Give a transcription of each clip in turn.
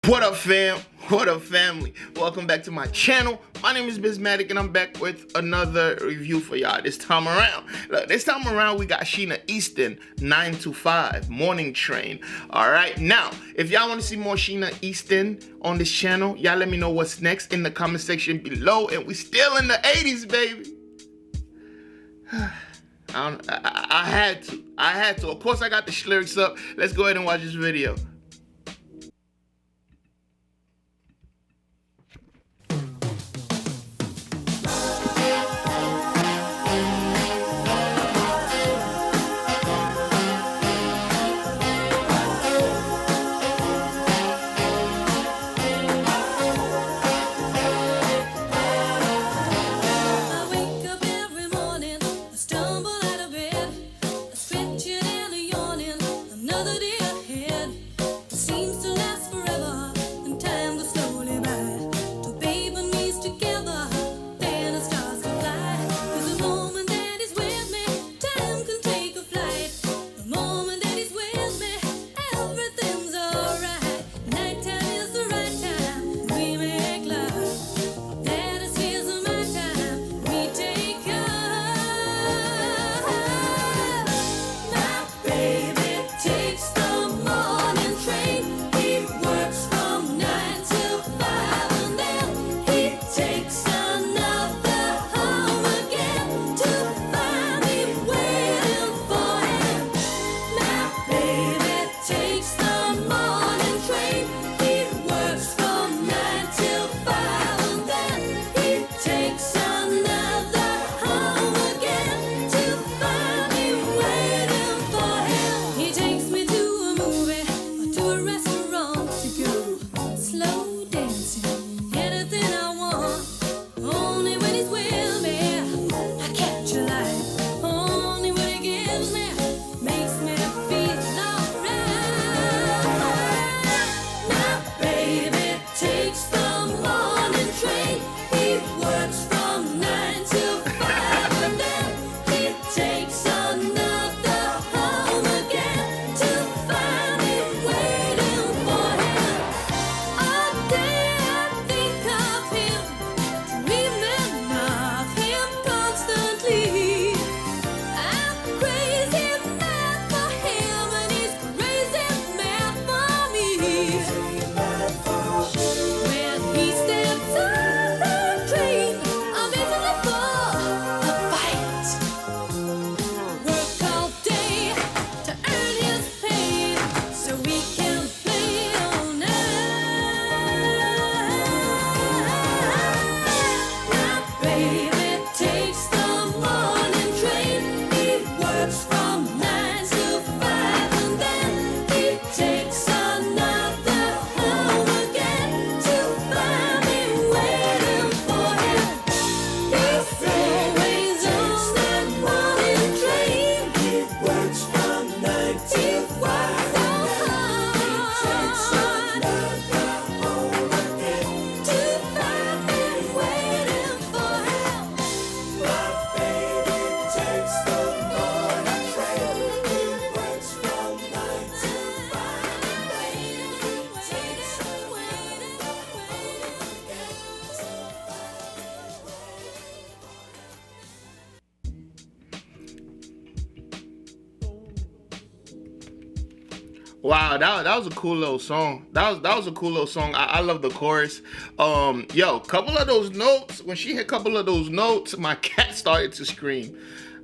What up, fam? What up, family? Welcome back to my channel. My name is BizMatik, and I'm back with another review for y'all this time around. Look, this time around, we got Sheena Easton, 9 to 5, Morning Train. All right, now, if y'all want to see more Sheena Easton on this channel, y'all let me know what's next in the comment section below. And we still in the 80s, baby. I had to. Of course, I got the lyrics up. Let's go ahead and watch this video. Wow, that was a cool little song. That was a cool little song. I love the chorus. Yo, couple of those notes. When she hit a couple of those notes, my cat started to scream.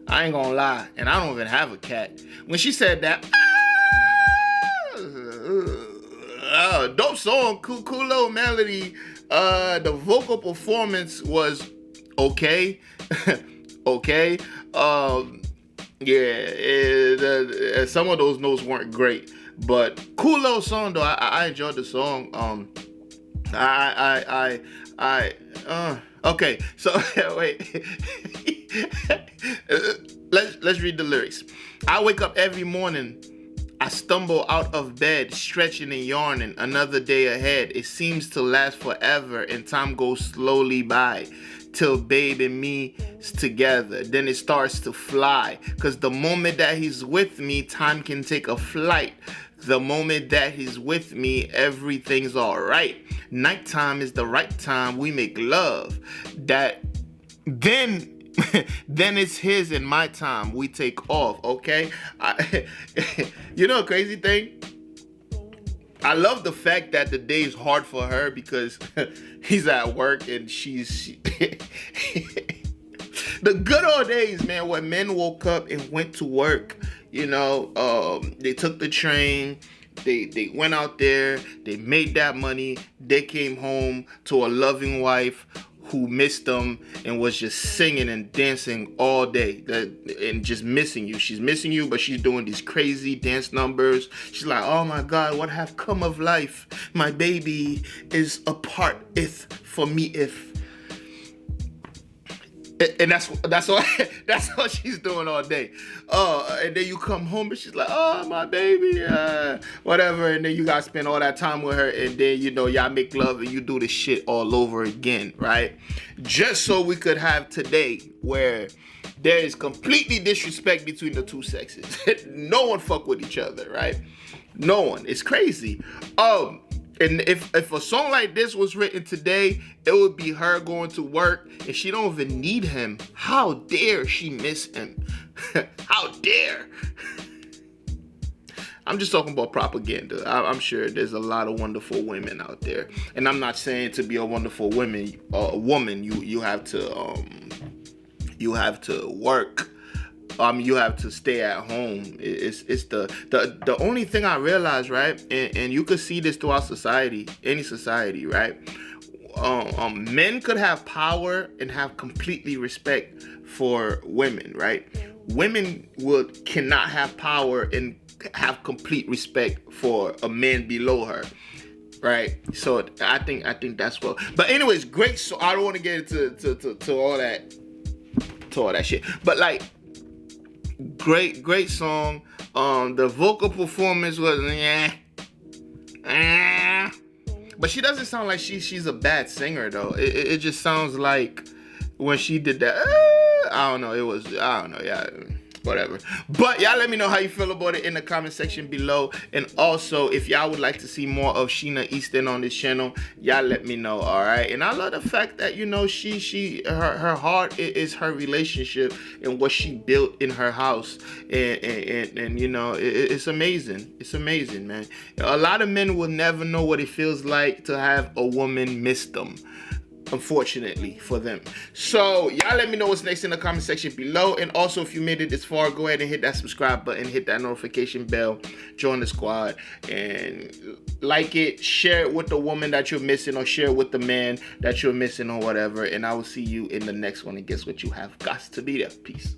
I ain't gonna lie, and I don't even have a cat. When she said that, dope song, cool little melody. The vocal performance was okay, okay. Some of those notes weren't great. But cool little song though. I enjoyed the song. Okay. So wait. Let's read the lyrics. I wake up every morning. I stumble out of bed, stretching and yawning. Another day ahead. It seems to last forever, and time goes slowly by. Till babe and me's together, then it starts to fly. Cause the moment that he's with me, time can take a flight The moment that he's with me, everything's all right. Nighttime is the right time we make love. That then then it's his and my time. We take off, okay? You know a crazy thing? I love the fact that the day is hard for her because he's at work and the good old days, man, when men woke up and went to work, you know, they took the train, they went out there, they made that money, they came home to a loving wife who missed them and was just singing and dancing all day and just missing you. She's missing you, but she's doing these crazy dance numbers. She's like, oh my God, what have come of life? My baby is a part if for me if. And that's all she's doing all day. And then you come home and she's like, oh my baby, whatever. And then you gotta spend all that time with her, and then you know y'all make love and you do this shit all over again, right? Just so we could have today where there is completely disrespect between the two sexes. No one fuck with each other, right? No one. It's crazy. And if a song like this was written today, it would be her going to work and she don't even need him. How dare she miss him? How dare? I'm just talking about propaganda. I'm sure there's a lot of wonderful women out there, and I'm not saying to be a wonderful woman, you have to work. You have to stay at home. It's the only thing I realize, right? And you could see this throughout society, any society, right? Men could have power and have completely respect for women, right? Women cannot have power and have complete respect for a man below her, right? So I think that's well. But anyways, great. So I don't want to get into all that shit. But like, great song. The vocal performance was but she doesn't sound like she's a bad singer though. It just sounds like when she did that, I don't know, yeah, whatever. But y'all let me know how you feel about it in the comment section below. And also, if y'all would like to see more of Sheena Easton on this channel, y'all let me know, all right? And I love the fact that, you know, her heart is her relationship and what she built in her house. And you know, it's amazing. It's amazing, man. A lot of men will never know what it feels like to have a woman miss them, unfortunately for them. So y'all let me know what's next in the comment section below. And also, if you made it this far, go ahead and hit that subscribe button, hit that notification bell, join the squad, and like it, share it with the woman that you're missing, or share it with the man that you're missing, or whatever. And I will see you in the next one. And guess what? You have got to be there. Peace.